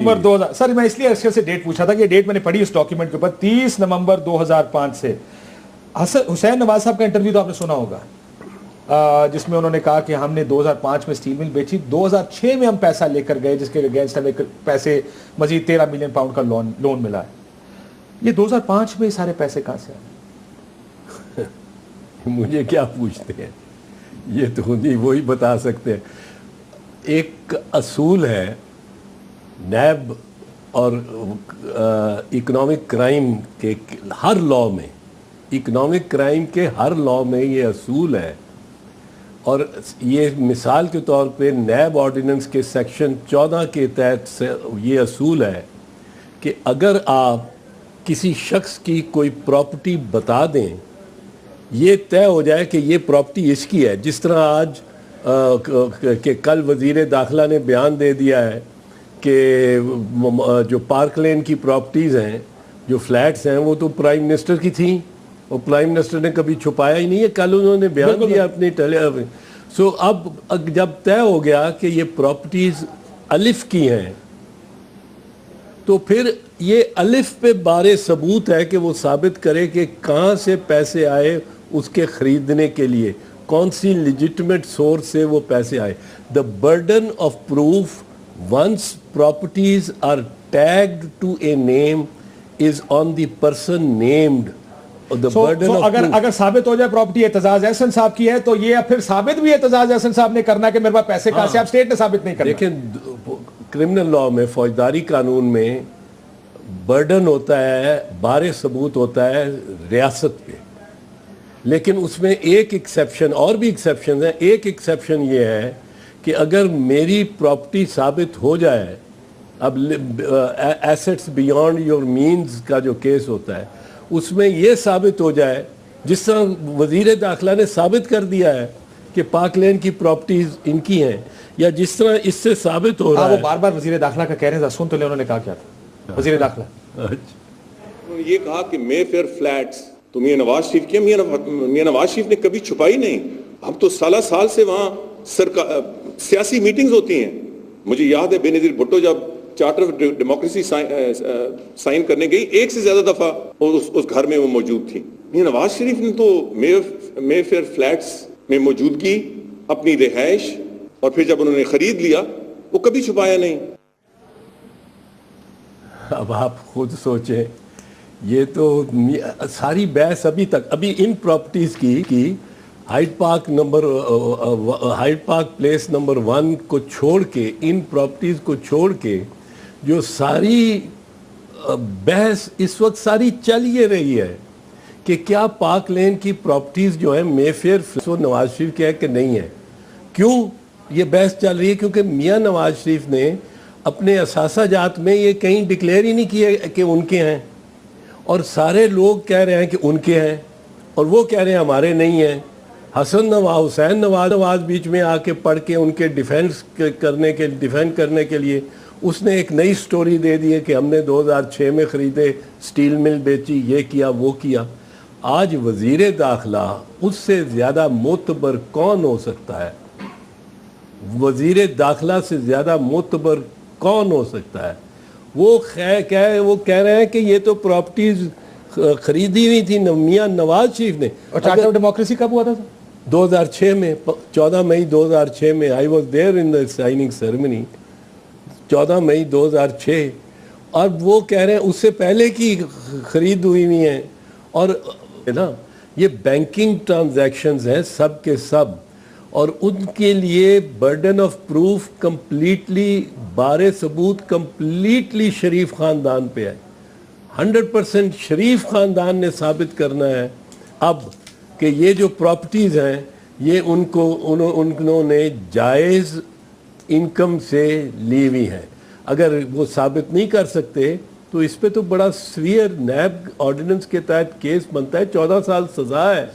نومبر 2000 سر میں اس لیے ارشد سے ڈیٹ پوچھا تھا کہ ڈیٹ میں نے پڑھی اس ڈاکیومنٹ کے اوپر 30 نومبر 2005 سے حسین نواز صاحب کا انٹرویو تو آپ نے سنا ہوگا جس میں انہوں نے کہا کہ ہم نے 2005 میں سٹیل مل بیچی, 2006 میں ہم پیسہ لے کر گئے جس کے اگینسٹ ہمیں پیسے مزید 13 ملین پاؤنڈ کا لون ملا ہے. یہ 2005 میں سارے پیسے کہاں سے آئے؟ مجھے کیا پوچھتے ہیں, یہ تو نہیں وہی بتا سکتے ہیں. ایک اصول ہے نیب اور اکنامک کرائم کے ہر لاء میں, اکنامک کرائم کے ہر لاء میں یہ اصول ہے, اور یہ مثال کے طور پہ نیب آرڈیننس کے سیکشن 14 کے تحت سے یہ اصول ہے کہ اگر آپ کسی شخص کی کوئی پراپرٹی بتا دیں, یہ طے ہو جائے کہ یہ پراپرٹی اس کی ہے, جس طرح آج کہ کل وزیر داخلہ نے بیان دے دیا ہے کہ جو پارک لین کی پراپرٹیز ہیں, جو فلیٹس ہیں, وہ تو پرائم منسٹر کی تھیں, اور پرائم منسٹر نے کبھی چھپایا ہی نہیں ہے, کل انہوں نے بیان دیا اپنی سو اب جب طے ہو گیا کہ یہ پراپرٹیز الف کی ہیں, تو پھر یہ الف پہ بارے ثبوت ہے کہ وہ ثابت کرے کہ کہاں سے پیسے آئے اس کے خریدنے کے لیے, کون سی لیجٹمیٹ سورس سے وہ پیسے آئے. The burden of proof once properties are tagged to a name is on the person named. اگر ثابت ہو جائے پراپرٹی اعتزاز احسن صاحب کی ہے, تو یہ پھر ثابت بھی اعتزاز احسن صاحب نے کرنا کہ میرے پاس پیسے کہاں سے, آپ اسٹیٹ نے ثابت نہیں کرنا. دیکھیں کرمنل لاء میں, فوجداری قانون میں برڈن ہوتا ہے, بارے ثبوت ہوتا ہے ریاست پہ, لیکن اس میں ایک ایکسیپشن, اور بھی ایکسیپشن ہیں. ایک ایکسیپشن یہ ہے کہ اگر میری پراپرٹی ثابت ہو جائے, اب ایسٹس بیونڈ یور مینز کا جو کیس ہوتا ہے, اس میں یہ ثابت ہو جائے, جس طرح وزیر داخلہ نے ثابت کر دیا ہے کہ پارک لین کی پراپرٹیز ان کی ہیں, یا جس طرح اس سے ثابت ہو رہا ہے. وہ بار بار وزیر داخلہ کا کہہ رہے ہیں, سن تو لے انہوں نے کہا کیا تھا وزیر داخلہ. انہوں نے یہ کہا کہ مے فیئر فلیٹس تو میاں نواز شریف کی, میاں نواز شریف نے کبھی چھپائی نہیں. ہم تو سالہ سال سے وہاں سیاسی میٹنگز ہوتی ہیں. مجھے یاد ہے بے نظیر بھٹو جب چارٹر آف ڈیموکریسی سائن کرنے گئی, ایک سے زیادہ دفعہ اس گھر میں وہ موجود تھی. میاں نواز شریف نے تو مے فیئر فلیٹس میں موجودگی, اپنی رہائش, اور پھر جب انہوں نے خرید لیا, وہ کبھی چھپایا نہیں. اب آپ خود سوچیں, یہ تو ساری بحث ابھی ان پراپرٹیز کی ہائیڈ پارک پلیس نمبر 1 کو چھوڑ کے, ان پراپرٹیز کو چھوڑ کے جو ساری بحث اس وقت ساری چل یہ رہی ہے کہ کیا پارک لین کی پراپرٹیز جو ہیں مے فیئر نواز شریف کے ہے کہ نہیں ہے. کیوں یہ بحث چل رہی ہے؟ کیونکہ میاں نواز شریف نے اپنے اثاثہ جات میں یہ کہیں ڈکلیئر ہی نہیں کیے کہ ان کے ہیں, اور سارے لوگ کہہ رہے ہیں کہ ان کے ہیں, اور وہ کہہ رہے ہیں ہمارے نہیں ہیں. حسین نواز بیچ میں آ کے پڑھ کے ان کے ڈیفینڈ کرنے کے لیے اس نے ایک نئی سٹوری دے دی ہے کہ ہم نے 2006 میں خریدے, سٹیل مل بیچی, یہ کیا وہ کیا. آج وزیر داخلہ اس سے زیادہ معتبر کون ہو سکتا ہے؟ وزیر داخلہ سے زیادہ معتبر کون ہو سکتا ہے؟ وہ کہہ رہے ہیں کہ یہ تو پراپرٹیز خریدی ہوئی تھی میاں نواز شریف نے. اور چارٹر آف ڈیموکریسی کب ہوا تھا؟ 2006 میں, 14 مئی 2006 میں. I was there in the signing ceremony, 14 مئی 2006. اور وہ کہہ رہے ہیں اس سے پہلے کی خرید ہوئی ہیں. اور نا یہ بینکنگ ٹرانزیکشنز ہیں سب کے سب, اور ان کے لیے برڈن آف پروف کمپلیٹلی, بارے ثبوت کمپلیٹلی شریف خاندان پہ ہے. 100% شریف خاندان نے ثابت کرنا ہے اب کہ یہ جو پراپرٹیز ہیں یہ انہوں نے جائز انکم سے لی ہوئی ہیں. اگر وہ ثابت نہیں کر سکتے تو اس پہ تو بڑا سویئر نیب آرڈیننس کے تحت کیس بنتا ہے, 14 سال سزا ہے.